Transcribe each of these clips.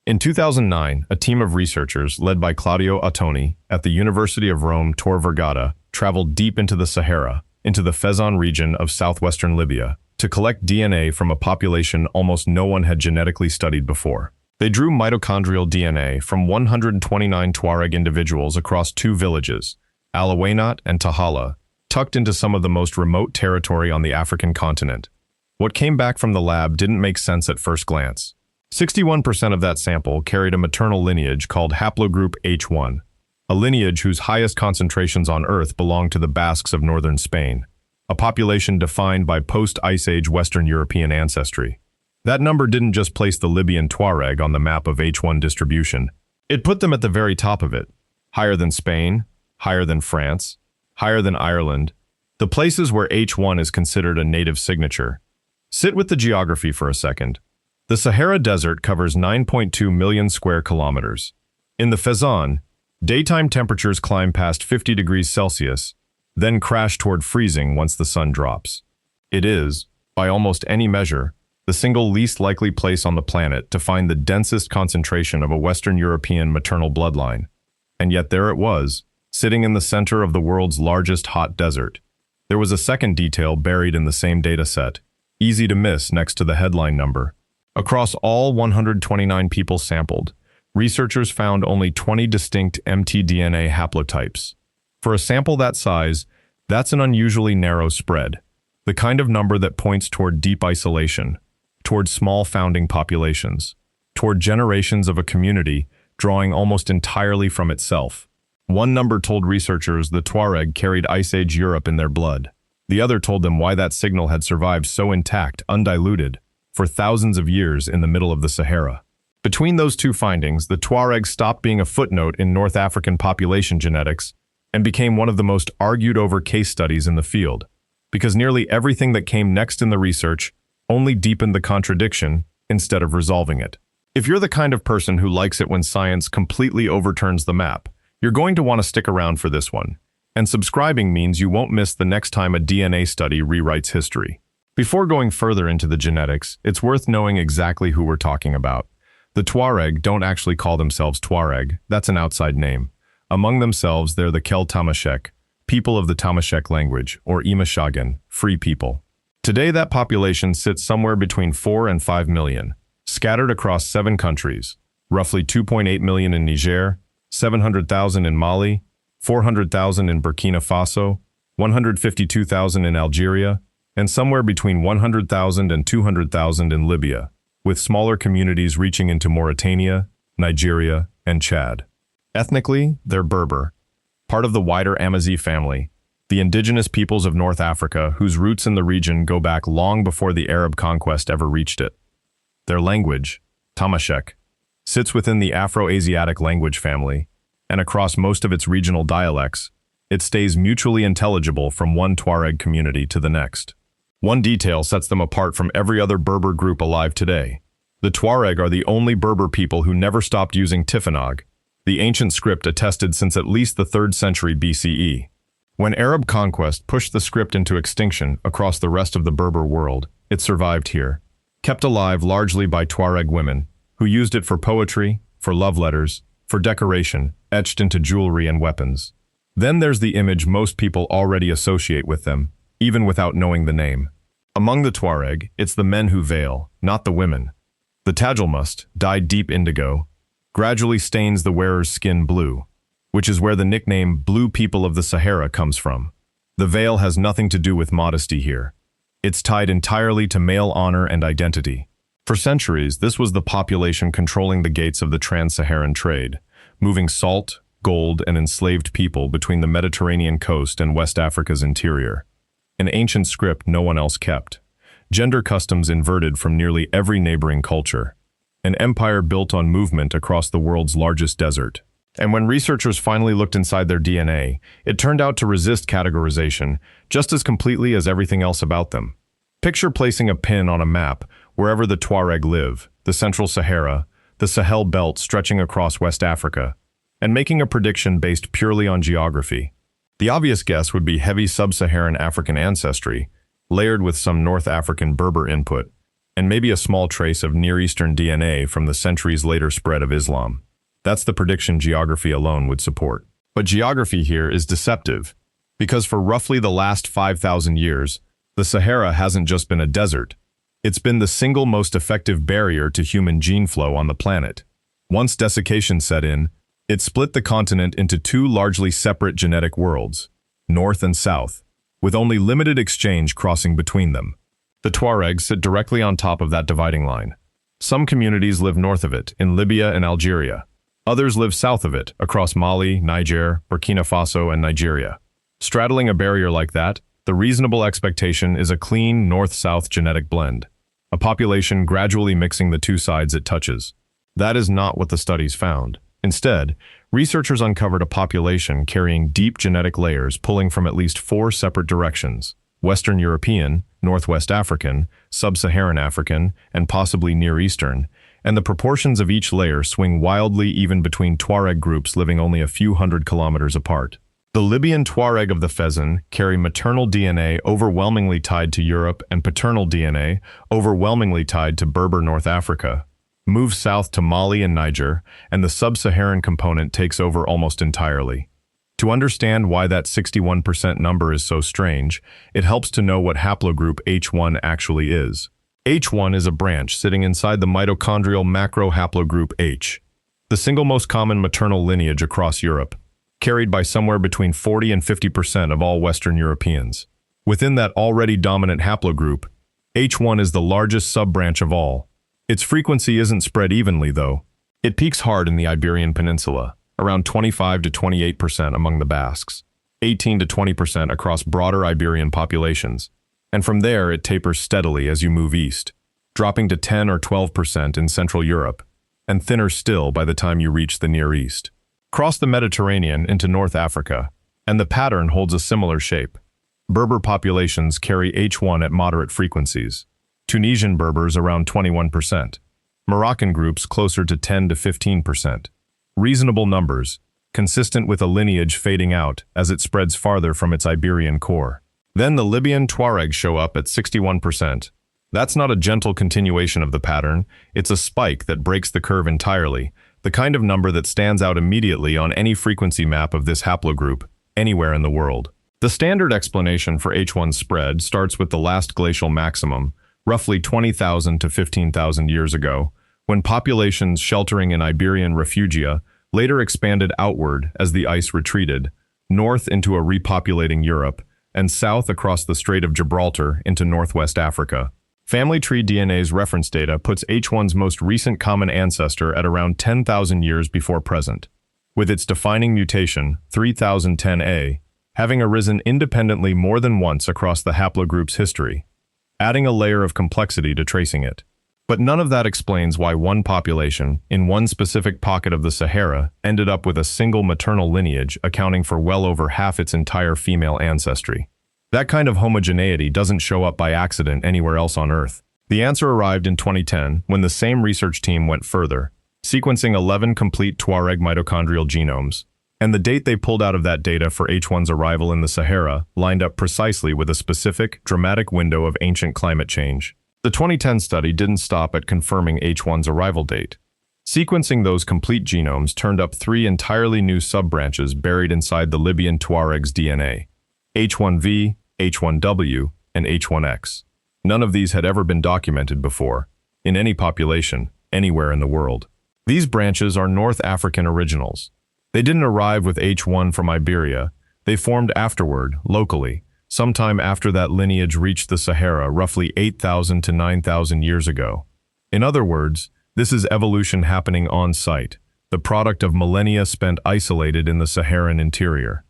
In 2009, a team of researchers led by Claudio Ottoni at the University of Rome Tor Vergata traveled deep into the Sahara, into the Fezzan region of southwestern Libya, to collect DNA from a population almost no one had genetically studied before. They drew mitochondrial DNA from 129 Tuareg individuals across two villages, Al Awaynat and Tahala, tucked into some of the most remote territory on the African continent. What came back from the lab didn't make sense at first glance. 61% of that sample carried a maternal lineage called haplogroup H1, a lineage whose highest concentrations on Earth belong to the Basques of northern Spain, a population defined by post-Ice Age Western European ancestry. That number didn't just place the Libyan Tuareg on the map of H1 distribution, it put them at the very top of it, higher than Spain, higher than France, higher than Ireland, the places where H1 is considered a native signature. Sit with the geography for a second. The Sahara Desert covers 9.2 million square kilometers. In the Fezzan, daytime temperatures climb past 50 degrees Celsius, then crash toward freezing once the sun drops. It is, by almost any measure, the single least likely place on the planet to find the densest concentration of a Western European maternal bloodline. And yet there it was, sitting in the center of the world's largest hot desert. There was a second detail buried in the same data set, easy to miss next to the headline number. Across all 129 people sampled, researchers found only 20 distinct mtDNA haplotypes. For a sample that size, that's an unusually narrow spread, the kind of number that points toward deep isolation, toward small founding populations, toward generations of a community drawing almost entirely from itself. One number told researchers the Tuareg carried Ice Age Europe in their blood. The other told them why that signal had survived so intact, undiluted, for thousands of years in the middle of the Sahara. Between those two findings, the Tuareg stopped being a footnote in North African population genetics and became one of the most argued over case studies in the field, because nearly everything that came next in the research only deepened the contradiction instead of resolving it. If you're the kind of person who likes it when science completely overturns the map, you're going to want to stick around for this one, and subscribing means you won't miss the next time a DNA study rewrites history. Before going further into the genetics, it's worth knowing exactly who we're talking about. The Tuareg don't actually call themselves Tuareg, that's an outside name. Among themselves, they're the Kel Tamashek, people of the Tamashek language, or Imashagan, free people. Today, that population sits somewhere between 4 and 5 million, scattered across 7 countries, roughly 2.8 million in Niger, 700,000 in Mali, 400,000 in Burkina Faso, 152,000 in Algeria, and somewhere between 100,000 and 200,000 in Libya, with smaller communities reaching into Mauritania, Nigeria, and Chad. Ethnically, they're Berber, part of the wider Amazigh family, the indigenous peoples of North Africa whose roots in the region go back long before the Arab conquest ever reached it. Their language, Tamashek, sits within the Afro-Asiatic language family, and across most of its regional dialects, it stays mutually intelligible from one Tuareg community to the next. One detail sets them apart from every other Berber group alive today. The Tuareg are the only Berber people who never stopped using Tifinagh, the ancient script attested since at least the 3rd century BCE. When Arab conquest pushed the script into extinction across the rest of the Berber world, it survived here, kept alive largely by Tuareg women, who used it for poetry, for love letters, for decoration, etched into jewelry and weapons. Then there's the image most people already associate with them, even without knowing the name. Among the Tuareg, it's the men who veil, not the women. The Tajalmust, dyed deep indigo, gradually stains the wearer's skin blue, which is where the nickname Blue People of the Sahara comes from. The veil has nothing to do with modesty here. It's tied entirely to male honor and identity. For centuries, this was the population controlling the gates of the trans-Saharan trade, moving salt, gold, and enslaved people between the Mediterranean coast and West Africa's interior. An ancient script no one else kept. Gender customs inverted from nearly every neighboring culture. An empire built on movement across the world's largest desert. And when researchers finally looked inside their DNA, it turned out to resist categorization just as completely as everything else about them. Picture placing a pin on a map wherever the Tuareg live, the Central Sahara, the Sahel Belt stretching across West Africa, and making a prediction based purely on geography. The obvious guess would be heavy sub-Saharan African ancestry, layered with some North African Berber input, and maybe a small trace of Near Eastern DNA from the centuries later spread of Islam. That's the prediction geography alone would support. But geography here is deceptive, because for roughly the last 5,000 years, the Sahara hasn't just been a desert. It's been the single most effective barrier to human gene flow on the planet. Once desiccation set in, it split the continent into two largely separate genetic worlds, north and south, with only limited exchange crossing between them. The Tuaregs sit directly on top of that dividing line. Some communities live north of it, in Libya and Algeria. Others live south of it, across Mali, Niger, Burkina Faso, and Nigeria. Straddling a barrier like that, the reasonable expectation is a clean north-south genetic blend, a population gradually mixing the two sides it touches. That is not what the studies found. Instead, researchers uncovered a population carrying deep genetic layers pulling from at least 4 separate directions: Western European, Northwest African, Sub-Saharan African, and possibly Near Eastern, and the proportions of each layer swing wildly even between Tuareg groups living only a few hundred kilometers apart. The Libyan Tuareg of the Fezzan carry maternal DNA overwhelmingly tied to Europe and paternal DNA overwhelmingly tied to Berber North Africa, move south to Mali and Niger, and the sub-Saharan component takes over almost entirely. To understand why that 61% number is so strange, it helps to know what haplogroup H1 actually is. H1 is a branch sitting inside the mitochondrial macrohaplogroup H, the single most common maternal lineage across Europe, carried by somewhere between 40 and 50% of all Western Europeans. Within that already dominant haplogroup, H1 is the largest sub-branch of all. Its frequency isn't spread evenly, though. It peaks hard in the Iberian Peninsula, around 25 to 28% among the Basques, 18 to 20% across broader Iberian populations, and from there it tapers steadily as you move east, dropping to 10 or 12% in Central Europe, and thinner still by the time you reach the Near East. Cross the Mediterranean into North Africa, and the pattern holds a similar shape. Berber populations carry H1 at moderate frequencies. Tunisian Berbers around 21%. Moroccan groups closer to 10 to 15%. Reasonable numbers, consistent with a lineage fading out as it spreads farther from its Iberian core. Then the Libyan Tuaregs show up at 61%. That's not a gentle continuation of the pattern, it's a spike that breaks the curve entirely, the kind of number that stands out immediately on any frequency map of this haplogroup, anywhere in the world. The standard explanation for H1's spread starts with the last glacial maximum, roughly 20,000 to 15,000 years ago, when populations sheltering in Iberian refugia later expanded outward as the ice retreated, north into a repopulating Europe, and south across the Strait of Gibraltar into Northwest Africa. Family tree DNA's reference data puts H1's most recent common ancestor at around 10,000 years before present, with its defining mutation, 3010A, having arisen independently more than once across the haplogroup's history, adding a layer of complexity to tracing it. But none of that explains why one population, in one specific pocket of the Sahara, ended up with a single maternal lineage accounting for well over half its entire female ancestry. That kind of homogeneity doesn't show up by accident anywhere else on Earth. The answer arrived in 2010 when the same research team went further, sequencing 11 complete Tuareg mitochondrial genomes, and the date they pulled out of that data for H1's arrival in the Sahara lined up precisely with a specific, dramatic window of ancient climate change. The 2010 study didn't stop at confirming H1's arrival date. Sequencing those complete genomes turned up 3 entirely new sub-branches buried inside the Libyan Tuareg's DNA: H1V, H1W, and H1X. None of these had ever been documented before, in any population, anywhere in the world. These branches are North African originals. They didn't arrive with H1 from Iberia, they formed afterward, locally, sometime after that lineage reached the Sahara roughly 8,000 to 9,000 years ago. In other words, this is evolution happening on-site, the product of millennia spent isolated in the Saharan interior.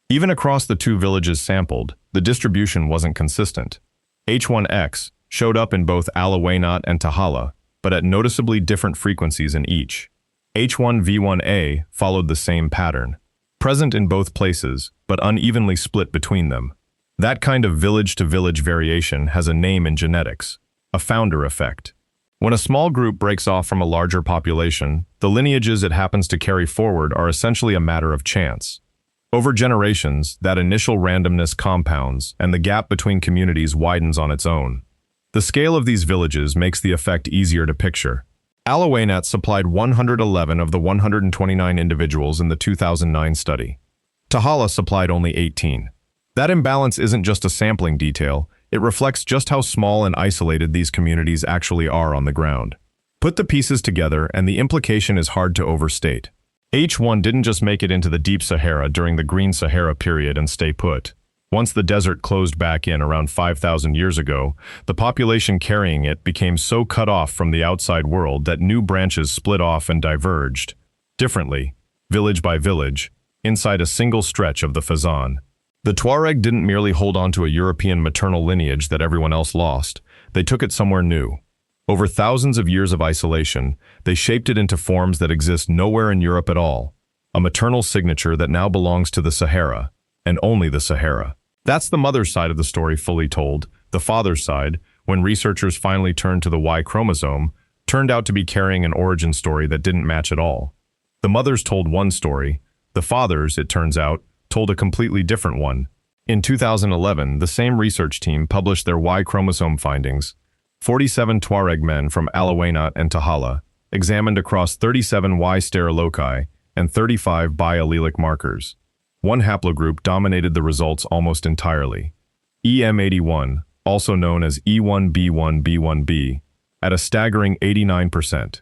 Even across the two villages sampled, the distribution wasn't consistent. H1X showed up in both Alawaynat and Tahala, but at noticeably different frequencies in each. H1V1A followed the same pattern, present in both places, but unevenly split between them. That kind of village-to-village variation has a name in genetics, a founder effect. When a small group breaks off from a larger population, the lineages it happens to carry forward are essentially a matter of chance. Over generations, that initial randomness compounds, and the gap between communities widens on its own. The The scale of these villages makes the effect easier to picture. Alawainat supplied 111 of the 129 individuals in the 2009 study. Tahala supplied only 18. That imbalance isn't just a sampling detail, it reflects just how small and isolated these communities actually are on the ground. Put the pieces together and the implication is hard to overstate. H1 didn't just make it into the deep Sahara during the Green Sahara period and stay put. Once the desert closed back in around 5,000 years ago, the population carrying it became so cut off from the outside world that new branches split off and diverged, differently, village by village, inside a single stretch of the Fezzan. The Tuareg didn't merely hold on to a European maternal lineage that everyone else lost, they took it somewhere new. Over thousands of years of isolation, they shaped it into forms that exist nowhere in Europe at all, a maternal signature that now belongs to the Sahara, and only the Sahara. That's the mother's side of the story fully told. The father's side, when researchers finally turned to the Y chromosome, turned out to be carrying an origin story that didn't match at all. The mothers told one story, the fathers, it turns out, told a completely different one. In 2011, the same research team published their Y chromosome findings. 47 Tuareg men from Alawainat and Tahala, examined across 37 Y stereoloci and 35 biallelic markers. One haplogroup dominated the results almost entirely. EM81, also known as E1B1B1B, at a staggering 89%.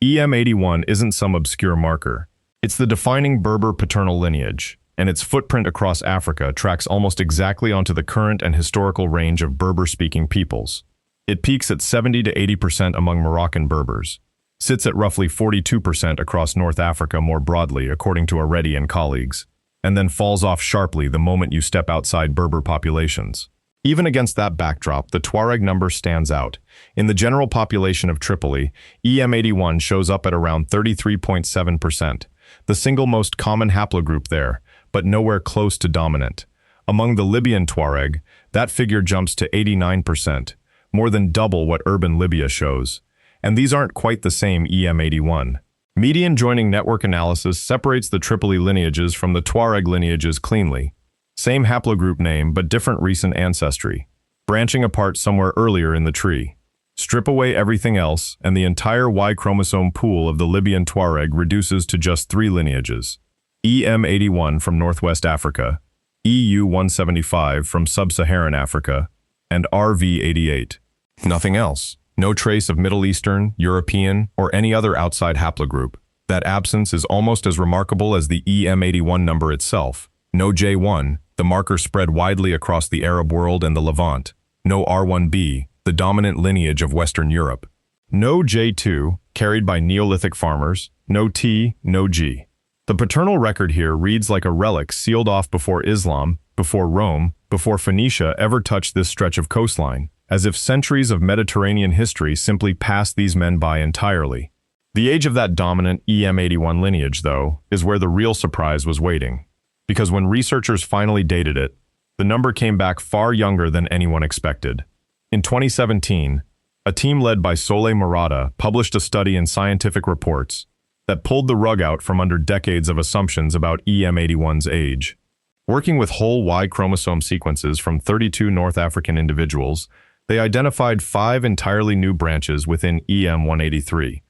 EM81 isn't some obscure marker. It's the defining Berber paternal lineage, and its footprint across Africa tracks almost exactly onto the current and historical range of Berber-speaking peoples. It peaks at 70 to 80% among Moroccan Berbers, sits at roughly 42% across North Africa more broadly, according to Aredi and colleagues, and then falls off sharply the moment you step outside Berber populations. Even against that backdrop, the Tuareg number stands out. In the general population of Tripoli, EM81 shows up at around 33.7%, the single most common haplogroup there, but nowhere close to dominant. Among the Libyan Tuareg, that figure jumps to 89%, more than double what urban Libya shows. And these aren't quite the same EM81. Median joining network analysis separates the Tripoli lineages from the Tuareg lineages cleanly. Same haplogroup name, but different recent ancestry, branching apart somewhere earlier in the tree. Strip away everything else, and the entire Y chromosome pool of the Libyan Tuareg reduces to just 3 lineages. EM81 from Northwest Africa, EU175 from Sub-Saharan Africa, and RV88. Nothing else. No trace of Middle Eastern, European, or any other outside haplogroup. That absence is almost as remarkable as the EM81 number itself. No J1, the marker spread widely across the Arab world and the Levant. No R1b, the dominant lineage of Western Europe. No J2, carried by Neolithic farmers. No T, no G. The paternal record here reads like a relic sealed off before Islam, before Rome, before Phoenicia ever touched this stretch of coastline, as if centuries of Mediterranean history simply passed these men by entirely. The age of that dominant EM81 lineage, though, is where the real surprise was waiting. Because when researchers finally dated it, the number came back far younger than anyone expected. In 2017, a team led by Soleh Morada published a study in Scientific Reports that pulled the rug out from under decades of assumptions about EM81's age. Working with whole Y chromosome sequences from 32 North African individuals, they identified 5 entirely new branches within EM183,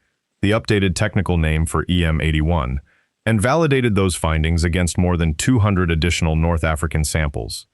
the updated technical name for EM81, and validated those findings against more than 200 additional North African samples.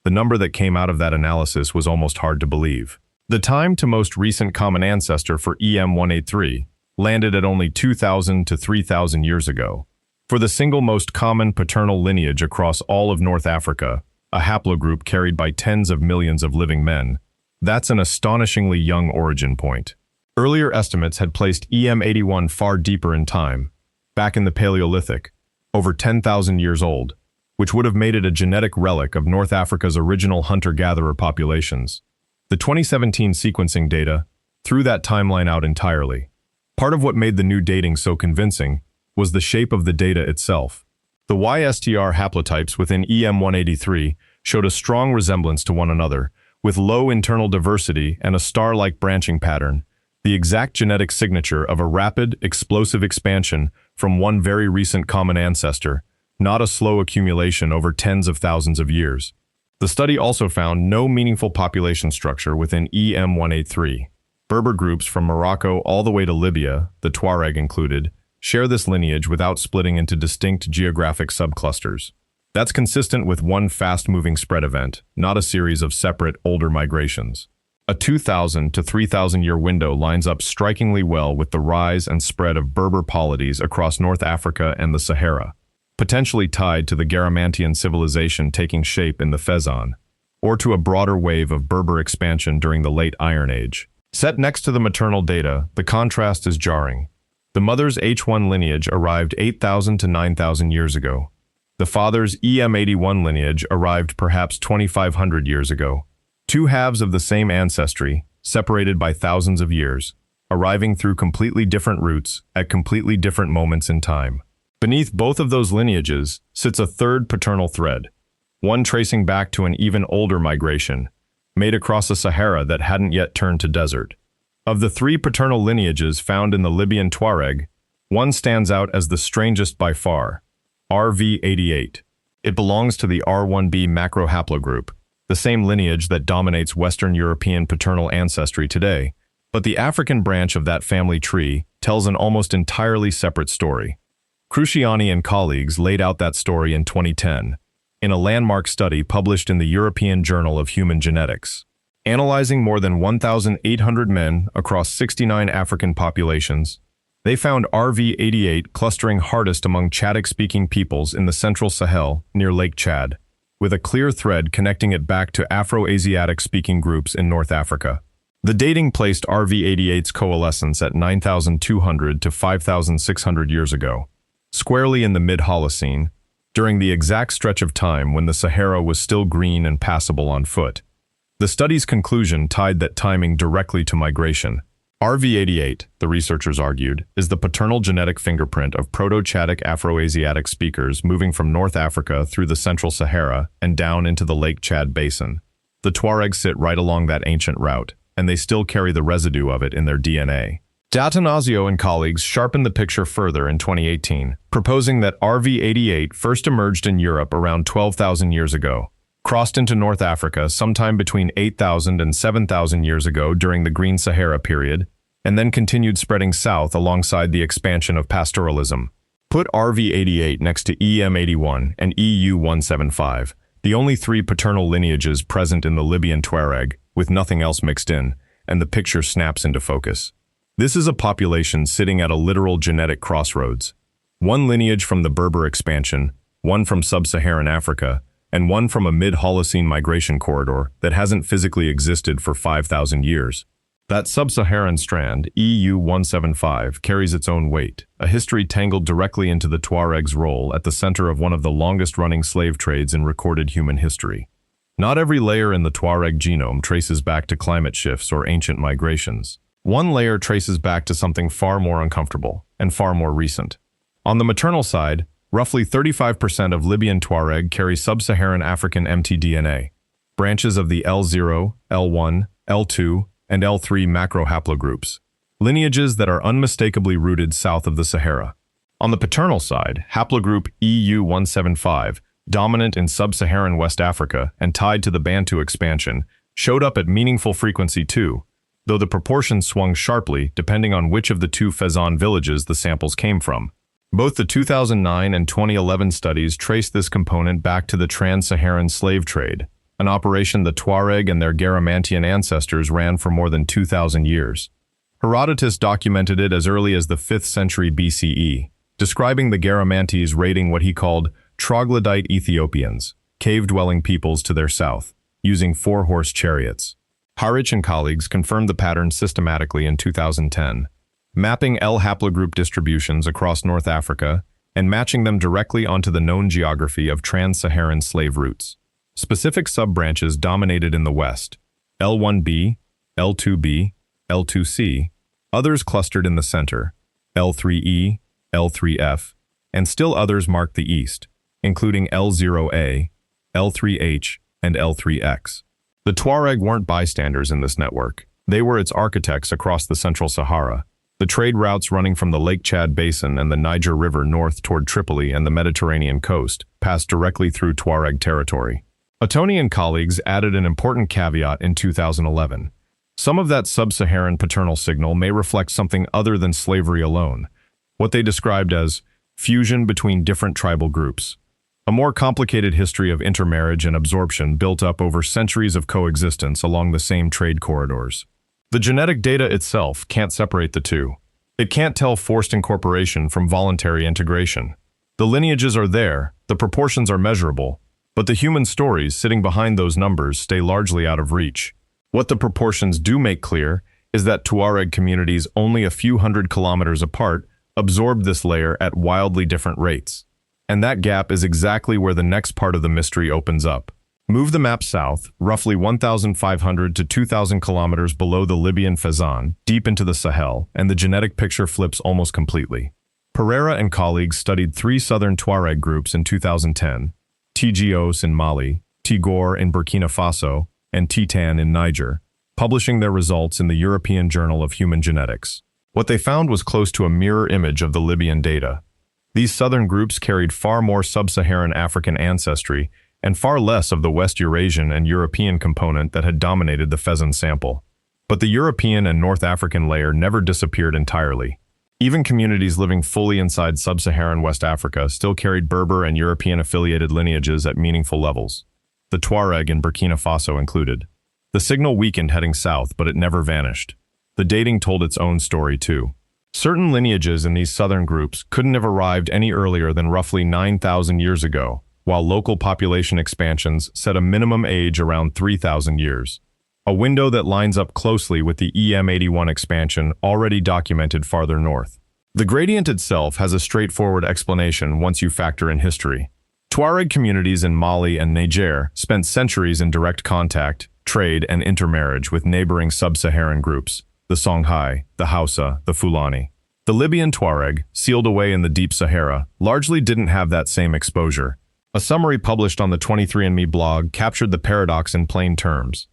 The number that came out of that analysis was almost hard to believe. The time to most recent common ancestor for EM183 landed at only 2,000 to 3,000 years ago. For the single most common paternal lineage across all of North Africa, a haplogroup carried by tens of millions of living men, that's an astonishingly young origin point. Earlier estimates had placed EM81 far deeper in time, back in the Paleolithic, over 10,000 years old, which would have made it a genetic relic of North Africa's original hunter-gatherer populations. The 2017 sequencing data threw that timeline out entirely. Part of what made the new dating so convincing was the shape of the data itself. The YSTR haplotypes within EM183 showed a strong resemblance to one another, with low internal diversity and a star-like branching pattern, the exact genetic signature of a rapid, explosive expansion from one very recent common ancestor, not a slow accumulation over tens of thousands of years. The study also found no meaningful population structure within EM183. Berber groups from Morocco all the way to Libya, the Tuareg included, share this lineage without splitting into distinct geographic subclusters. That's consistent with one fast-moving spread event, not a series of separate, older migrations. A 2,000 to 3,000 year window lines up strikingly well with the rise and spread of Berber polities across North Africa and the Sahara, potentially tied to the Garamantian civilization taking shape in the Fezzan, or to a broader wave of Berber expansion during the late Iron Age. Set next to the maternal data, the contrast is jarring. The mother's H1 lineage arrived 8,000 to 9,000 years ago. The father's EM81 lineage arrived perhaps 2,500 years ago. Two halves of the same ancestry, separated by thousands of years, arriving through completely different routes at completely different moments in time. Beneath both of those lineages sits a third paternal thread, one tracing back to an even older migration, made across a Sahara that hadn't yet turned to desert. Of the three paternal lineages found in the Libyan Tuareg, one stands out as the strangest by far, RV88. It belongs to the R1b macrohaplogroup, the same lineage that dominates Western European paternal ancestry today, but the African branch of that family tree tells an almost entirely separate story. Cruciani and colleagues laid out that story in 2010, in a landmark study published in the European Journal of Human Genetics. Analyzing more than 1,800 men across 69 African populations, they found RV88 clustering hardest among Chadic-speaking peoples in the central Sahel near Lake Chad, with a clear thread connecting it back to Afro-Asiatic-speaking groups in North Africa. The dating placed RV88's coalescence at 9,200 to 5,600 years ago, squarely in the mid-Holocene, during the exact stretch of time when the Sahara was still green and passable on foot. The study's conclusion tied that timing directly to migration. RV88, the researchers argued, is the paternal genetic fingerprint of Proto-Chadic Afro-Asiatic speakers moving from North Africa through the central Sahara and down into the Lake Chad basin. The Tuaregs sit right along that ancient route, and they still carry the residue of it in their DNA. D'Atanasio and colleagues sharpened the picture further in 2018, proposing that RV88 first emerged in Europe around 12,000 years ago, crossed into North Africa sometime between 8,000 and 7,000 years ago during the Green Sahara period, and then continued spreading south alongside the expansion of pastoralism. Put RV88 next to EM81 and EU175, the only three paternal lineages present in the Libyan Tuareg, with nothing else mixed in, and the picture snaps into focus. This is a population sitting at a literal genetic crossroads. One lineage from the Berber expansion, one from sub-Saharan Africa, and one from a mid-Holocene migration corridor that hasn't physically existed for 5,000 years. That sub-Saharan strand, EU175, carries its own weight, a history tangled directly into the Tuareg's role at the center of one of the longest-running slave trades in recorded human history. Not every layer in the Tuareg genome traces back to climate shifts or ancient migrations. One layer traces back to something far more uncomfortable and far more recent. On the maternal side, roughly 35% of Libyan Tuareg carry sub-Saharan African mtDNA, branches of the L0, L1, L2, and L3 macrohaplogroups, lineages that are unmistakably rooted south of the Sahara. On the paternal side, haplogroup EU175, dominant in sub-Saharan West Africa and tied to the Bantu expansion, showed up at meaningful frequency too, though the proportions swung sharply depending on which of the two Fezzan villages the samples came from. Both the 2009 and 2011 studies traced this component back to the trans-Saharan slave trade, an operation the Tuareg and their Garamantian ancestors ran for more than 2,000 years. Herodotus documented it as early as the 5th century BCE, describing the Garamantes raiding what he called troglodyte Ethiopians, cave-dwelling peoples to their south, using 4-horse chariots. Harich and colleagues confirmed the pattern systematically in 2010, mapping L haplogroup distributions across North Africa and matching them directly onto the known geography of trans-Saharan slave routes. Specific sub-branches dominated in the west, L1b, L2b, L2c, others clustered in the center, L3e, L3f, and still others marked the east, including L0a, L3h, and L3x. The Tuareg weren't bystanders in this network. They were its architects across the central Sahara. The trade routes running from the Lake Chad basin and the Niger River north toward Tripoli and the Mediterranean coast passed directly through Tuareg territory. Atoni and colleagues added an important caveat in 2011. Some of that sub-Saharan paternal signal may reflect something other than slavery alone, what they described as fusion between different tribal groups. A more complicated history of intermarriage and absorption built up over centuries of coexistence along the same trade corridors. The genetic data itself can't separate the two. It can't tell forced incorporation from voluntary integration. The lineages are there, the proportions are measurable, but the human stories sitting behind those numbers stay largely out of reach. What the proportions do make clear is that Tuareg communities only a few hundred kilometers apart absorbed this layer at wildly different rates. And that gap is exactly where the next part of the mystery opens up. Move the map south, roughly 1,500 to 2,000 kilometers below the Libyan Fezzan, deep into the Sahel, and the genetic picture flips almost completely. Pereira and colleagues studied 3 southern Tuareg groups in 2010, Tgos in Mali, Tigor in Burkina Faso, and Titan in Niger, publishing their results in the European Journal of Human Genetics. What they found was close to a mirror image of the Libyan data. These southern groups carried far more sub-Saharan African ancestry and far less of the West Eurasian and European component that had dominated the Fezzan sample. But the European and North African layer never disappeared entirely. Even communities living fully inside sub-Saharan West Africa still carried Berber and European-affiliated lineages at meaningful levels, the Tuareg in Burkina Faso included. The signal weakened heading south, but it never vanished. The dating told its own story too. Certain lineages in these southern groups couldn't have arrived any earlier than roughly 9,000 years ago, while local population expansions set a minimum age around 3,000 years. A window that lines up closely with the EM81 expansion already documented farther north. The gradient itself has a straightforward explanation once you factor in history. Tuareg communities in Mali and Niger spent centuries in direct contact, trade, and intermarriage with neighboring sub-Saharan groups, the Songhai, the Hausa, the Fulani. The Libyan Tuareg, sealed away in the deep Sahara, largely didn't have that same exposure. A summary published on the 23andMe blog captured the paradox in plain terms.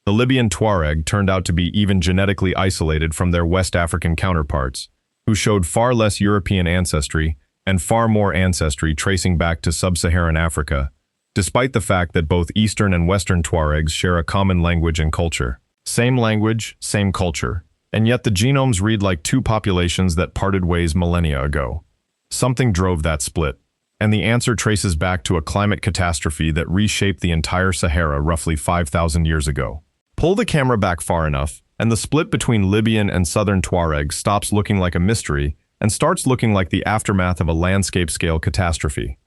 The Libyan Tuareg turned out to be even genetically isolated from their West African counterparts, who showed far less European ancestry and far more ancestry tracing back to sub-Saharan Africa, despite the fact that both Eastern and Western Tuaregs share a common language and culture. Same language, same culture. And yet the genomes read like two populations that parted ways millennia ago. Something drove that split, and the answer traces back to a climate catastrophe that reshaped the entire Sahara roughly 5,000 years ago. Pull the camera back far enough, and the split between Libyan and Southern Tuareg stops looking like a mystery and starts looking like the aftermath of a landscape-scale catastrophe.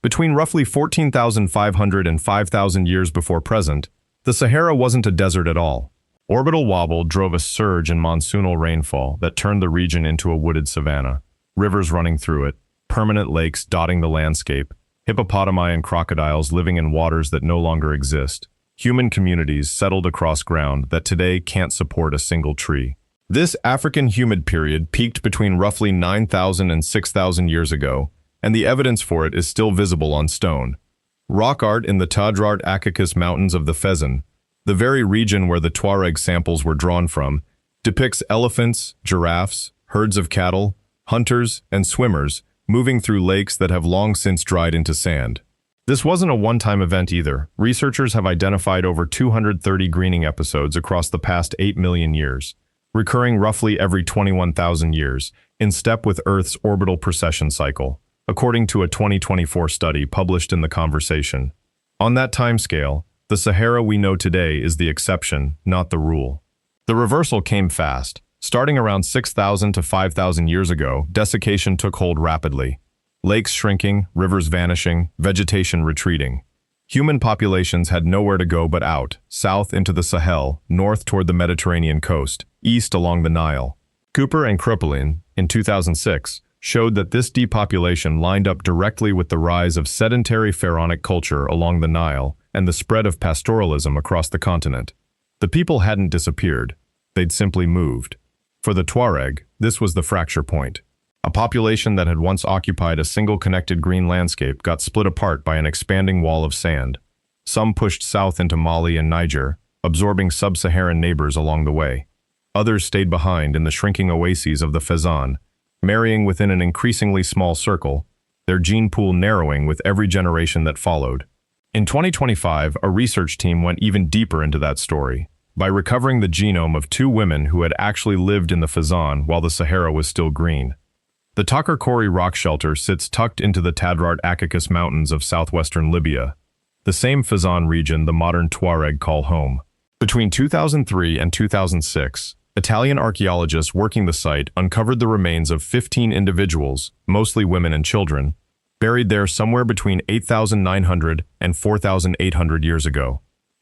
Between roughly 14,500 and 5,000 years before present, the Sahara wasn't a desert at all. Orbital wobble drove a surge in monsoonal rainfall that turned the region into a wooded savanna, rivers running through it, permanent lakes dotting the landscape, hippopotami and crocodiles living in waters that no longer exist, human communities settled across ground that today can't support a single tree. This African humid period peaked between roughly 9,000 and 6,000 years ago, and the evidence for it is still visible on stone. Rock art in the Tadrart Akakis Mountains of the Fezzan, the very region where the Tuareg samples were drawn from, depicts elephants, giraffes, herds of cattle, hunters, and swimmers moving through lakes that have long since dried into sand. This wasn't a one-time event either. Researchers have identified over 230 greening episodes across the past 8 million years, recurring roughly every 21,000 years, in step with Earth's orbital precession cycle, according to a 2024 study published in The Conversation. On that timescale, the Sahara we know today is the exception, not the rule. The reversal came fast. Starting around 6,000 to 5,000 years ago, desiccation took hold rapidly. Lakes shrinking, rivers vanishing, vegetation retreating. Human populations had nowhere to go but out, south into the Sahel, north toward the Mediterranean coast, east along the Nile. Cooper and Krupelin, in 2006, showed that this depopulation lined up directly with the rise of sedentary pharaonic culture along the Nile and the spread of pastoralism across the continent. The people hadn't disappeared, they'd simply moved. For the Tuareg, this was the fracture point. A population that had once occupied a single connected green landscape got split apart by an expanding wall of sand. Some pushed south into Mali and Niger, absorbing sub-Saharan neighbors along the way. Others stayed behind in the shrinking oases of the Fezzan, marrying within an increasingly small circle, their gene pool narrowing with every generation that followed. In 2025, a research team went even deeper into that story by recovering the genome of two women who had actually lived in the Fezzan while the Sahara was still green. The Takarkori rock shelter sits tucked into the Tadrart Akakis Mountains of southwestern Libya, the same Fezzan region the modern Tuareg call home. Between 2003 and 2006, Italian archaeologists working the site uncovered the remains of 15 individuals, mostly women and children, buried there somewhere between 8,900 and 4,800 years ago.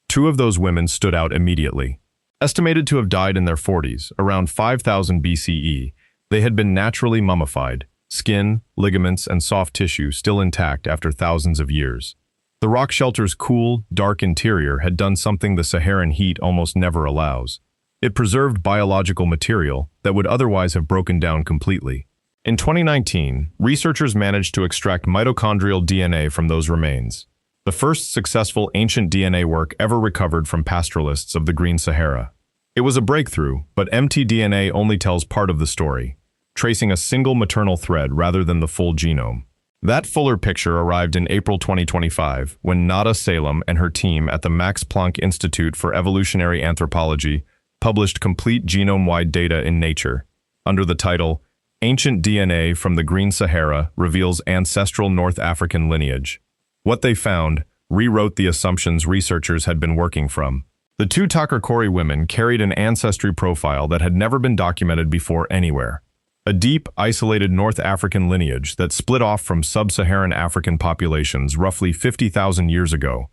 Two of those women stood out immediately. Estimated to have died in their 40s, around 5000 BCE, they had been naturally mummified, skin, ligaments, and soft tissue still intact after thousands of years. The rock shelter's cool, dark interior had done something the Saharan heat almost never allows. It preserved biological material that would otherwise have broken down completely. In 2019, researchers managed to extract mitochondrial DNA from those remains, the first successful ancient DNA work ever recovered from pastoralists of the Green Sahara. It was a breakthrough, but mtDNA only tells part of the story, tracing a single maternal thread rather than the full genome. That fuller picture arrived in April 2025 when Nada Salem and her team at the Max Planck Institute for Evolutionary Anthropology published complete genome-wide data in Nature, under the title, Ancient DNA from the Green Sahara Reveals Ancestral North African Lineage. What they found rewrote the assumptions researchers had been working from. The two Takarkori women carried an ancestry profile that had never been documented before anywhere. A deep, isolated North African lineage that split off from sub-Saharan African populations roughly 50,000 years ago,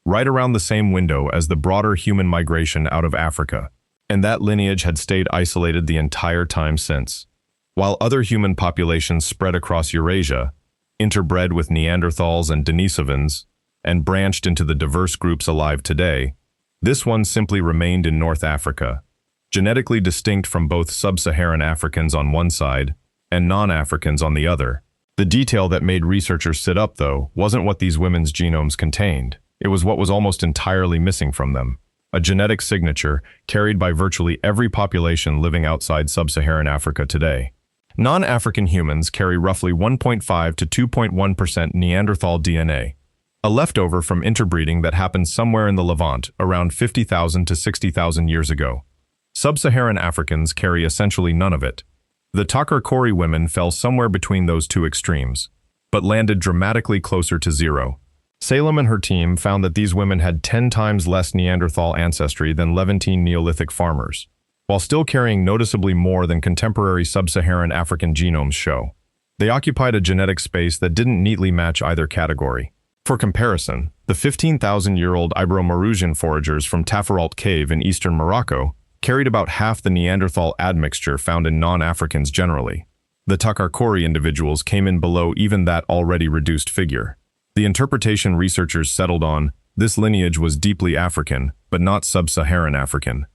right around the same window as the broader human migration out of Africa. And that lineage had stayed isolated the entire time since. While other human populations spread across Eurasia, interbred with Neanderthals and Denisovans, and branched into the diverse groups alive today, this one simply remained in North Africa, genetically distinct from both sub-Saharan Africans on one side and non-Africans on the other. The detail that made researchers sit up, though, wasn't what these women's genomes contained. It was what was almost entirely missing from them. A genetic signature carried by virtually every population living outside sub-Saharan Africa today. Non-African humans carry roughly 1.5 to 2.1% Neanderthal DNA, a leftover from interbreeding that happened somewhere in the Levant around 50,000 to 60,000 years ago. Sub-Saharan Africans carry essentially none of it. The Takarkori women fell somewhere between those two extremes, but landed dramatically closer to zero. Salem and her team found that these women had 10 times less Neanderthal ancestry than Levantine Neolithic farmers, while still carrying noticeably more than contemporary sub-Saharan African genomes show. They occupied a genetic space that didn't neatly match either category. For comparison, the 15,000-year-old Ibero-Mauritian foragers from Tafaralt Cave in eastern Morocco carried about half the Neanderthal admixture found in non-Africans generally. The Takarkori individuals came in below even that already reduced figure. The interpretation researchers settled on, this lineage was deeply African, but not sub-Saharan African.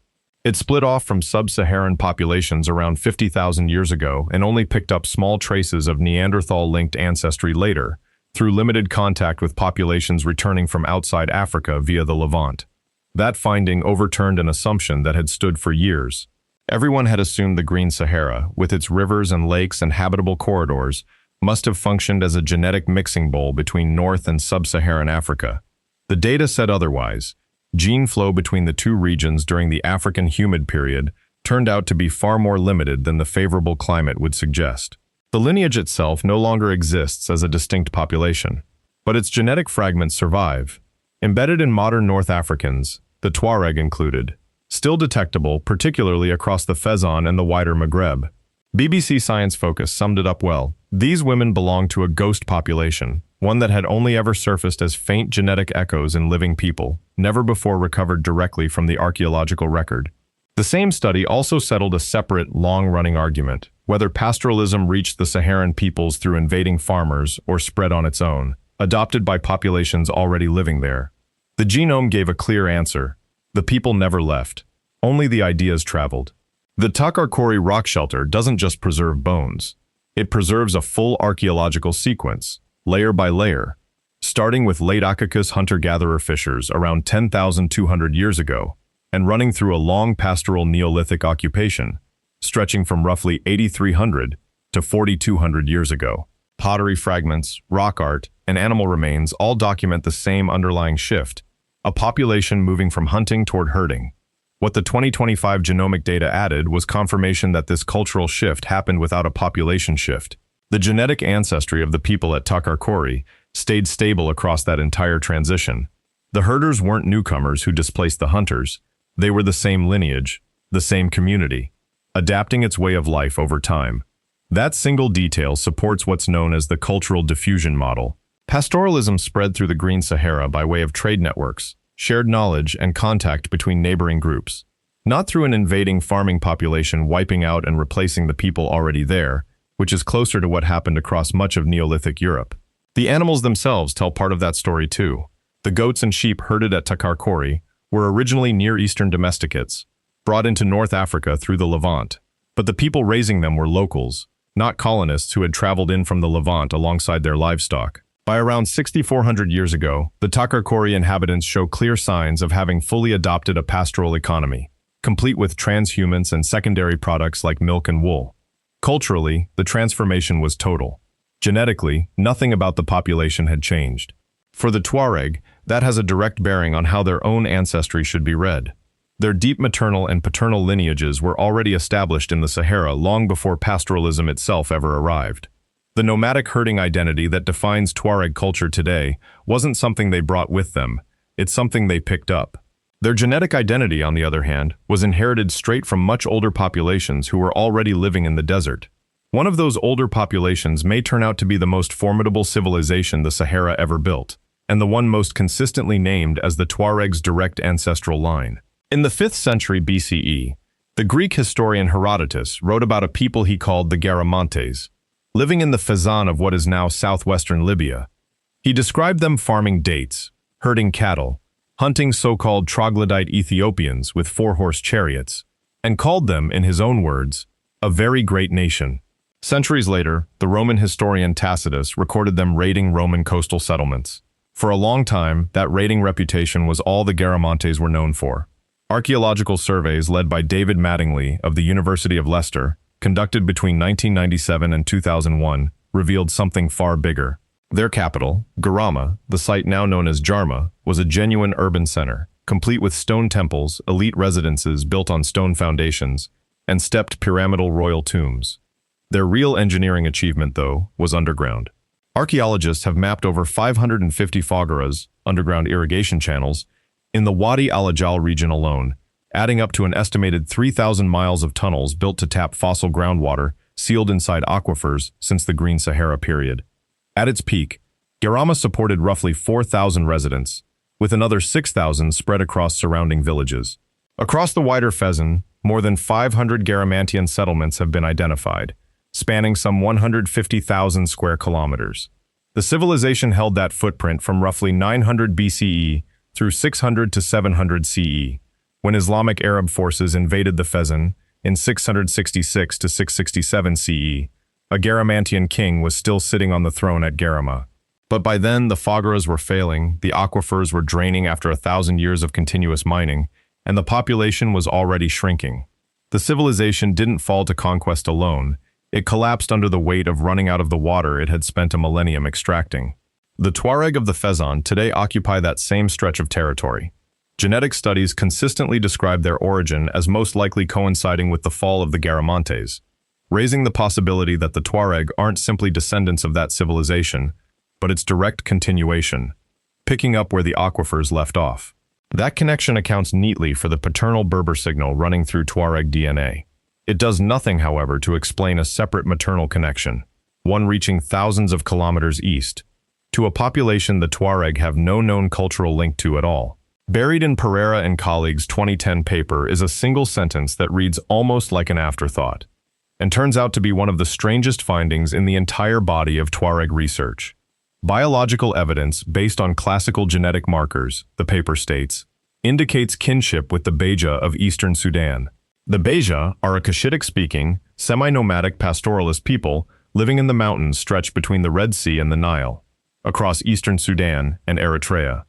It split off from sub-Saharan populations around 50,000 years ago and only picked up small traces of Neanderthal-linked ancestry later, through limited contact with populations returning from outside Africa via the Levant. That finding overturned an assumption that had stood for years. Everyone had assumed the Green Sahara, with its rivers and lakes and habitable corridors, must have functioned as a genetic mixing bowl between North and Sub-Saharan Africa. The data said otherwise. Gene flow between the two regions during the African humid period turned out to be far more limited than the favorable climate would suggest. The lineage itself no longer exists as a distinct population, but its genetic fragments survive. Embedded in modern North Africans, the Tuareg included, still detectable particularly across the Fezzan and the wider Maghreb. BBC Science Focus summed it up well. These women belong to a ghost population, one that had only ever surfaced as faint genetic echoes in living people, never before recovered directly from the archaeological record. The same study also settled a separate, long-running argument, whether pastoralism reached the Saharan peoples through invading farmers or spread on its own, adopted by populations already living there. The genome gave a clear answer. The people never left. Only the ideas traveled. The Takarkori rock shelter doesn't just preserve bones. It preserves a full archaeological sequence, layer by layer, starting with late Akakis hunter-gatherer fissures around 10,200 years ago, and running through a long pastoral Neolithic occupation, stretching from roughly 8,300 to 4,200 years ago. Pottery fragments, rock art, and animal remains all document the same underlying shift, a population moving from hunting toward herding. What the 2025 genomic data added was confirmation that this cultural shift happened without a population shift. The genetic ancestry of the people at Takarkori stayed stable across that entire transition. The herders weren't newcomers who displaced the hunters. They were the same lineage, the same community, adapting its way of life over time. That single detail supports what's known as the cultural diffusion model. Pastoralism spread through the Green Sahara by way of trade networks, shared knowledge, and contact between neighboring groups. Not through an invading farming population wiping out and replacing the people already there, which is closer to what happened across much of Neolithic Europe. The animals themselves tell part of that story too. The goats and sheep herded at Takarkori were originally Near Eastern domesticates, brought into North Africa through the Levant. But the people raising them were locals, not colonists who had traveled in from the Levant alongside their livestock. By around 6,400 years ago, the Takarkori inhabitants show clear signs of having fully adopted a pastoral economy, complete with transhumance and secondary products like milk and wool. Culturally, the transformation was total. Genetically, nothing about the population had changed. For the Tuareg, that has a direct bearing on how their own ancestry should be read. Their deep maternal and paternal lineages were already established in the Sahara long before pastoralism itself ever arrived. The nomadic herding identity that defines Tuareg culture today wasn't something they brought with them, it's something they picked up. Their genetic identity, on the other hand, was inherited straight from much older populations who were already living in the desert. One of those older populations may turn out to be the most formidable civilization the Sahara ever built, and the one most consistently named as the Tuareg's direct ancestral line. In the 5th century BCE, the Greek historian Herodotus wrote about a people he called the Garamantes, living in the Fezzan of what is now southwestern Libya. He described them farming dates, herding cattle, hunting so-called troglodyte Ethiopians with 4-horse chariots, and called them, in his own words, a very great nation. Centuries later, the Roman historian Tacitus recorded them raiding Roman coastal settlements. For a long time, that raiding reputation was all the Garamantes were known for. Archaeological surveys led by David Mattingly of the University of Leicester, conducted between 1997 and 2001, revealed something far bigger. Their capital, Garama, the site now known as Jarma, was a genuine urban center, complete with stone temples, elite residences built on stone foundations, and stepped pyramidal royal tombs. Their real engineering achievement, though, was underground. Archaeologists have mapped over 550 fogaras, underground irrigation channels, in the Wadi al-Ajal region alone, adding up to an estimated 3,000 miles of tunnels built to tap fossil groundwater sealed inside aquifers since the Green Sahara period. At its peak, Garama supported roughly 4,000 residents, with another 6,000 spread across surrounding villages. Across the wider Fezzan, more than 500 Garamantian settlements have been identified, spanning some 150,000 square kilometers. The civilization held that footprint from roughly 900 BCE through 600 to 700 CE, when Islamic Arab forces invaded the Fezzan in 666 to 667 CE. A Garamantian king was still sitting on the throne at Garama. But by then, the fogaras were failing, the aquifers were draining after 1,000 years of continuous mining, and the population was already shrinking. The civilization didn't fall to conquest alone. It collapsed under the weight of running out of the water it had spent a millennium extracting. The Tuareg of the Fezzan today occupy that same stretch of territory. Genetic studies consistently describe their origin as most likely coinciding with the fall of the Garamantes, raising the possibility that the Tuareg aren't simply descendants of that civilization, but its direct continuation, picking up where the aquifers left off. That connection accounts neatly for the paternal Berber signal running through Tuareg DNA. It does nothing, however, to explain a separate maternal connection, one reaching thousands of kilometers east, to a population the Tuareg have no known cultural link to at all. Buried in Pereira and colleagues' 2010 paper is a single sentence that reads almost like an afterthought, and turns out to be one of the strangest findings in the entire body of Tuareg research. Biological evidence based on classical genetic markers, the paper states, indicates kinship with the Beja of eastern Sudan. The Beja are a Cushitic-speaking, semi-nomadic pastoralist people living in the mountains stretched between the Red Sea and the Nile, across eastern Sudan and Eritrea.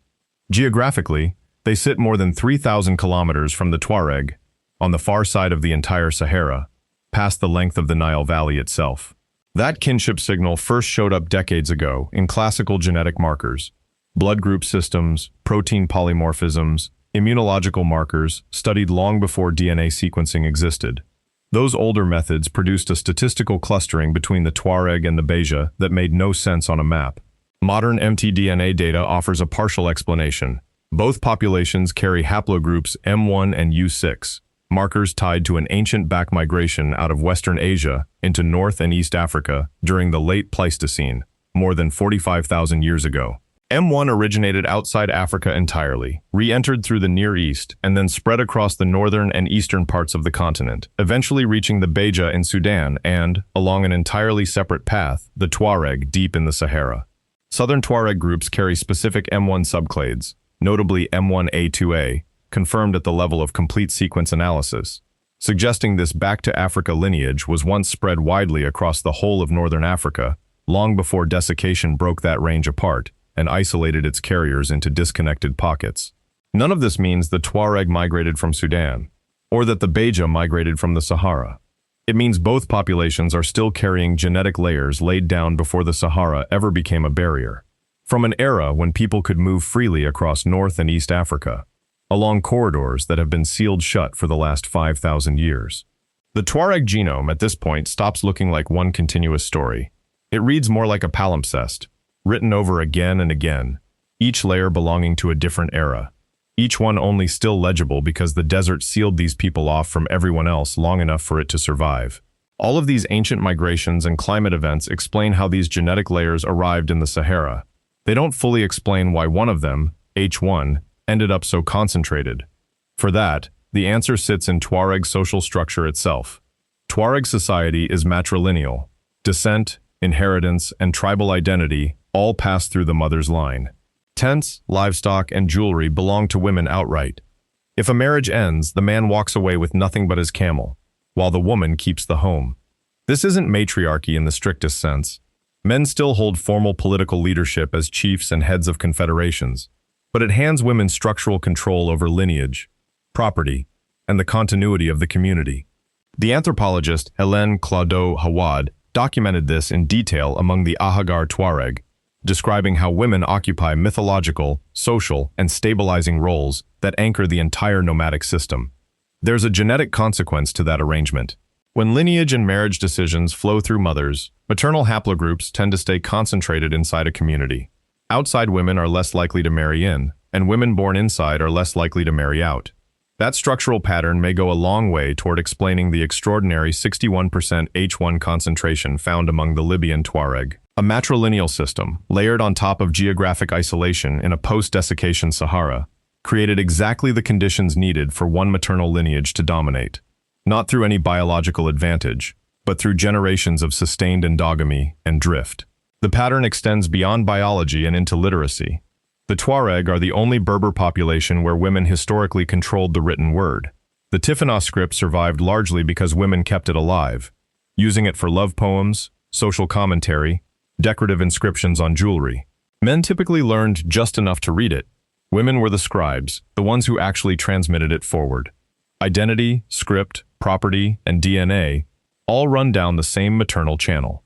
Geographically, they sit more than 3,000 kilometers from the Tuareg, on the far side of the entire Sahara, past the length of the Nile Valley itself. That kinship signal first showed up decades ago in classical genetic markers, blood group systems, protein polymorphisms, immunological markers studied long before DNA sequencing existed. Those older methods produced a statistical clustering between the Tuareg and the Beja that made no sense on a map. Modern mtDNA data offers a partial explanation. Both populations carry haplogroups M1 and U6, markers tied to an ancient back migration out of Western Asia into North and East Africa during the late Pleistocene, more than 45,000 years ago. M1 originated outside Africa entirely, re-entered through the Near East, and then spread across the northern and eastern parts of the continent, eventually reaching the Beja in Sudan and, along an entirely separate path, the Tuareg deep in the Sahara. Southern Tuareg groups carry specific M1 subclades, notably M1A2A, confirmed at the level of complete sequence analysis, suggesting this back-to-Africa lineage was once spread widely across the whole of northern Africa, long before desiccation broke that range apart and isolated its carriers into disconnected pockets. None of this means the Tuareg migrated from Sudan, or that the Beja migrated from the Sahara. It means both populations are still carrying genetic layers laid down before the Sahara ever became a barrier. From an era when people could move freely across North and East Africa, along corridors that have been sealed shut for the last 5,000 years. The Tuareg genome at this point stops looking like one continuous story. It reads more like a palimpsest, written over again and again, each layer belonging to a different era, each one only still legible because the desert sealed these people off from everyone else long enough for it to survive. All of these ancient migrations and climate events explain how these genetic layers arrived in the Sahara. They don't fully explain why one of them, H1, ended up so concentrated. For that, the answer sits in Tuareg social structure itself. Tuareg society is matrilineal. Descent, inheritance, and tribal identity all pass through the mother's line. Tents, livestock, and jewelry belong to women outright. If a marriage ends, the man walks away with nothing but his camel, while the woman keeps the home. This isn't matriarchy in the strictest sense. Men still hold formal political leadership as chiefs and heads of confederations, but it hands women structural control over lineage, property, and the continuity of the community. The anthropologist Hélène Claudot-Hawad documented this in detail among the Ahagar Tuareg, describing how women occupy mythological, social, and stabilizing roles that anchor the entire nomadic system. There's a genetic consequence to that arrangement. When lineage and marriage decisions flow through mothers, maternal haplogroups tend to stay concentrated inside a community. Outside women are less likely to marry in, and women born inside are less likely to marry out. That structural pattern may go a long way toward explaining the extraordinary 61% H1 concentration found among the Libyan Tuareg. A matrilineal system, layered on top of geographic isolation in a post-desiccation Sahara, created exactly the conditions needed for one maternal lineage to dominate. Not through any biological advantage, but through generations of sustained endogamy and drift. The pattern extends beyond biology and into literacy. The Tuareg are the only Berber population where women historically controlled the written word. The Tifinagh script survived largely because women kept it alive, using it for love poems, social commentary, decorative inscriptions on jewelry. Men typically learned just enough to read it. Women were the scribes, the ones who actually transmitted it forward. Identity, script, property, and DNA all run down the same maternal channel.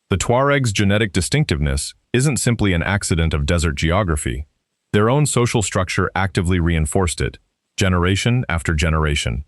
The Tuareg's genetic distinctiveness isn't simply an accident of desert geography. Their own social structure actively reinforced it, generation after generation.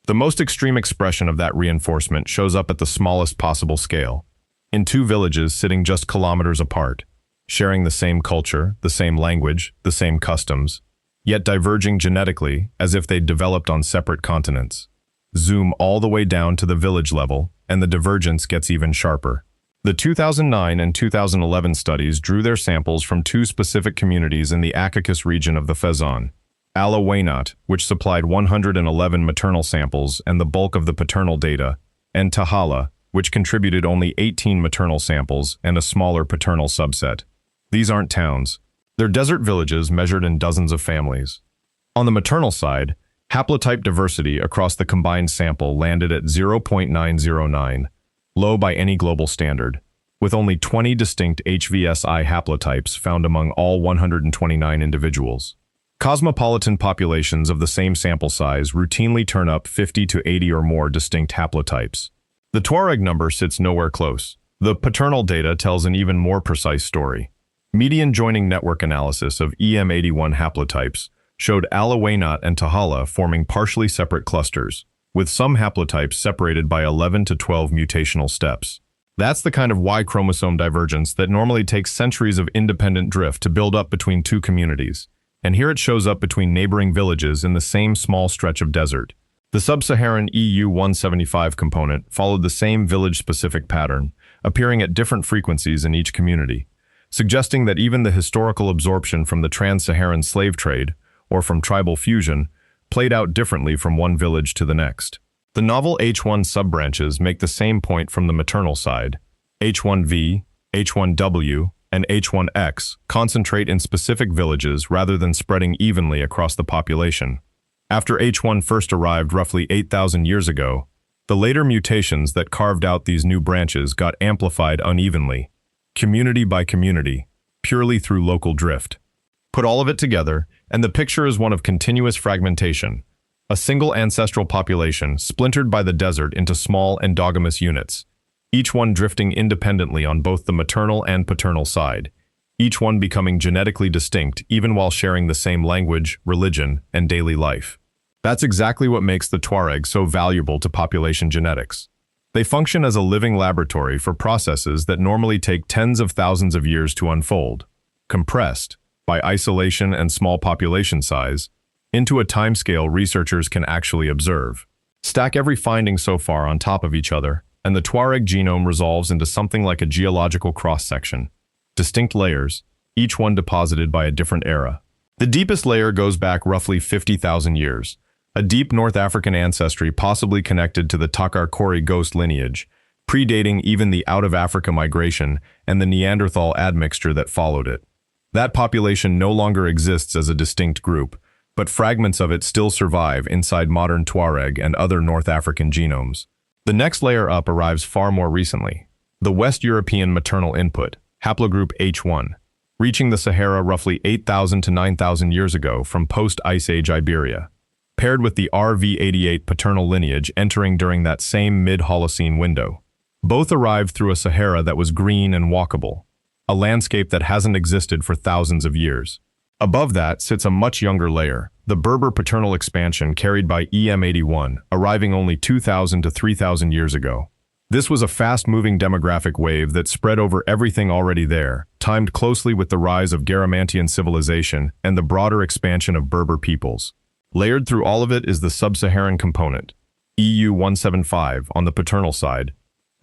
The most extreme expression of that reinforcement shows up at the smallest possible scale. In two villages sitting just kilometers apart, sharing the same culture, the same language, the same customs, yet diverging genetically as if they'd developed on separate continents. Zoom all the way down to the village level, and the divergence gets even sharper. The 2009 and 2011 studies drew their samples from two specific communities in the Akakis region of the Fezzan. Ala Waynat, which supplied 111 maternal samples and the bulk of the paternal data, and Tahala, which contributed only 18 maternal samples and a smaller paternal subset. These aren't towns. They're desert villages measured in dozens of families. On the maternal side, haplotype diversity across the combined sample landed at 0.909, low by any global standard, with only 20 distinct HVSI haplotypes found among all 129 individuals. Cosmopolitan populations of the same sample size routinely turn up 50 to 80 or more distinct haplotypes. The Tuareg number sits nowhere close. The paternal data tells an even more precise story. Median joining network analysis of EM81 haplotypes showed Alawainat and Tahala forming partially separate clusters, with some haplotypes separated by 11 to 12 mutational steps. That's the kind of Y chromosome divergence that normally takes centuries of independent drift to build up between two communities, and here it shows up between neighboring villages in the same small stretch of desert. The sub-Saharan EU175 component followed the same village-specific pattern, appearing at different frequencies in each community, suggesting that even the historical absorption from the trans-Saharan slave trade, or from tribal fusion, played out differently from one village to the next. The novel H1 subbranches make the same point from the maternal side. H1V, H1W, and H1X concentrate in specific villages rather than spreading evenly across the population. After H1 first arrived roughly 8,000 years ago, the later mutations that carved out these new branches got amplified unevenly, community by community, purely through local drift. Put all of it together, and the picture is one of continuous fragmentation, a single ancestral population splintered by the desert into small endogamous units, each one drifting independently on both the maternal and paternal side, each one becoming genetically distinct even while sharing the same language, religion, and daily life. That's exactly what makes the Tuareg so valuable to population genetics. They function as a living laboratory for processes that normally take tens of thousands of years to unfold, compressed, by isolation and small population size, into a timescale researchers can actually observe. Stack every finding so far on top of each other, and the Tuareg genome resolves into something like a geological cross-section. Distinct layers, each one deposited by a different era. The deepest layer goes back roughly 50,000 years, a deep North African ancestry possibly connected to the Takarkori ghost lineage, predating even the out-of-Africa migration and the Neanderthal admixture that followed it. That population no longer exists as a distinct group, but fragments of it still survive inside modern Tuareg and other North African genomes. The next layer up arrives far more recently, the West European maternal input, haplogroup H1, reaching the Sahara roughly 8,000 to 9,000 years ago from post-Ice Age Iberia, paired with the RV88 paternal lineage entering during that same mid-Holocene window. Both arrived through a Sahara that was green and walkable, a landscape that hasn't existed for thousands of years. Above that sits a much younger layer, the Berber paternal expansion carried by EM81, arriving only 2,000 to 3,000 years ago. This was a fast-moving demographic wave that spread over everything already there, timed closely with the rise of Garamantes civilization and the broader expansion of Berber peoples. Layered through all of it is the sub-Saharan component, EU175 on the paternal side,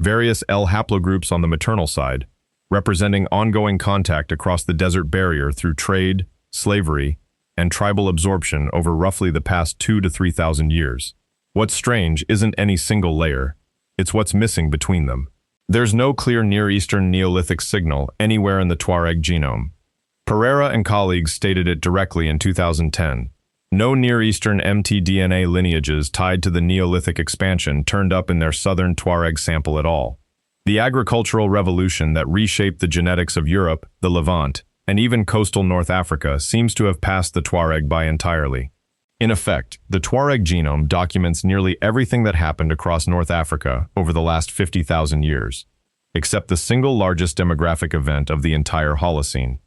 various L haplogroups on the maternal side, representing ongoing contact across the desert barrier through trade, slavery, and tribal absorption over roughly the past 2,000 to 3,000 years. What's strange isn't any single layer, it's what's missing between them. There's no clear Near Eastern Neolithic signal anywhere in the Tuareg genome. Pereira and colleagues stated it directly in 2010. No Near Eastern mtDNA lineages tied to the Neolithic expansion turned up in their southern Tuareg sample at all. The agricultural revolution that reshaped the genetics of Europe, the Levant, and even coastal North Africa seems to have passed the Tuareg by entirely. In effect, the Tuareg genome documents nearly everything that happened across North Africa over the last 50,000 years, except the single largest demographic event of the entire Holocene.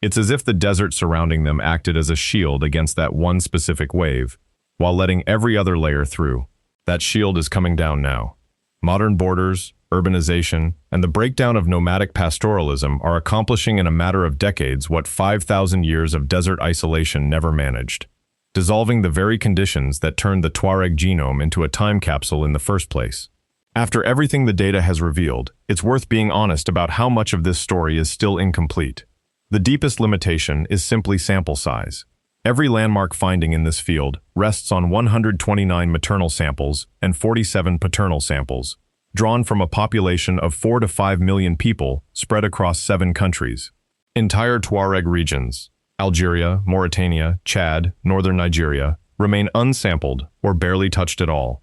It's as if the desert surrounding them acted as a shield against that one specific wave, while letting every other layer through. That shield is coming down now. Modern borders, urbanization, and the breakdown of nomadic pastoralism are accomplishing in a matter of decades what 5,000 years of desert isolation never managed, dissolving the very conditions that turned the Tuareg genome into a time capsule in the first place. After everything the data has revealed, it's worth being honest about how much of this story is still incomplete. The deepest limitation is simply sample size. Every landmark finding in this field rests on 129 maternal samples and 47 paternal samples, drawn from a population of 4 to 5 million people spread across 7 countries. Entire Tuareg regions, Algeria, Mauritania, Chad, northern Nigeria, remain unsampled or barely touched at all.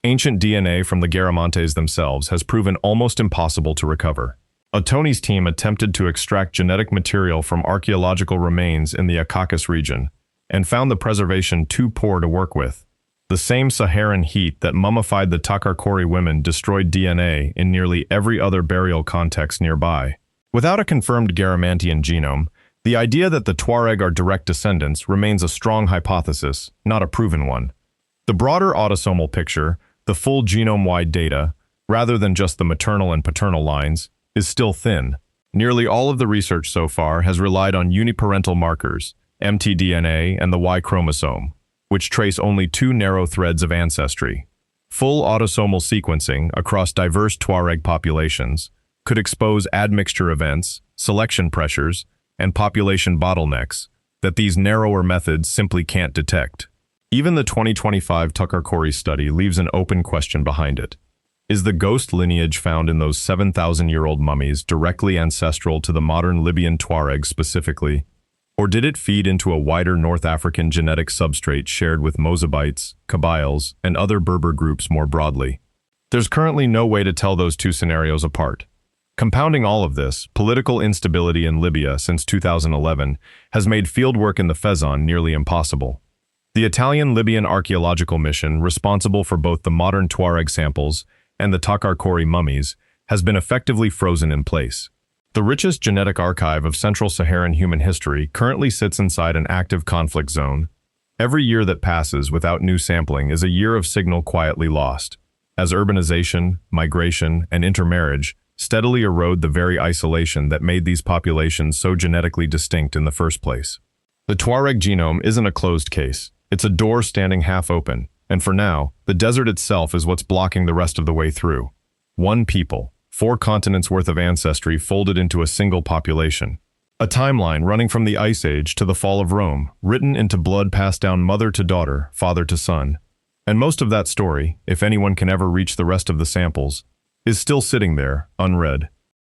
Ancient DNA from the Garamantes themselves has proven almost impossible to recover. Atoni's team attempted to extract genetic material from archaeological remains in the Caucasus region and found the preservation too poor to work with. The same Saharan heat that mummified the Takarkori women destroyed DNA in nearly every other burial context nearby. Without a confirmed Garamantian genome, the idea that the Tuareg are direct descendants remains a strong hypothesis, not a proven one. The broader autosomal picture, the full genome-wide data, rather than just the maternal and paternal lines, is still thin. Nearly all of the research so far has relied on uniparental markers, mtDNA and the Y chromosome, which trace only two narrow threads of ancestry. Full autosomal sequencing across diverse Tuareg populations could expose admixture events, selection pressures, and population bottlenecks that these narrower methods simply can't detect. Even the 2025 Takarkori study leaves an open question behind it. Is the ghost lineage found in those 7,000-year-old mummies directly ancestral to the modern Libyan Tuareg specifically, or did it feed into a wider North African genetic substrate shared with Mozabites, Kabyles, and other Berber groups more broadly? There's currently no way to tell those two scenarios apart. Compounding all of this, political instability in Libya since 2011 has made fieldwork in the Fezzan nearly impossible. The Italian-Libyan archaeological mission, responsible for both the modern Tuareg samples and the Takarkori mummies, has been effectively frozen in place. The richest genetic archive of Central Saharan human history currently sits inside an active conflict zone. Every year that passes without new sampling is a year of signal quietly lost, as urbanization, migration, and intermarriage steadily erode the very isolation that made these populations so genetically distinct in the first place. The Tuareg genome isn't a closed case. It's a door standing half open, and for now, the desert itself is what's blocking the rest of the way through. One people, 4 continents worth of ancestry folded into a single population. A timeline running from the Ice Age to the fall of Rome, written into blood passed down mother to daughter, father to son. And most of that story, if anyone can ever reach the rest of the samples, is still sitting there, unread.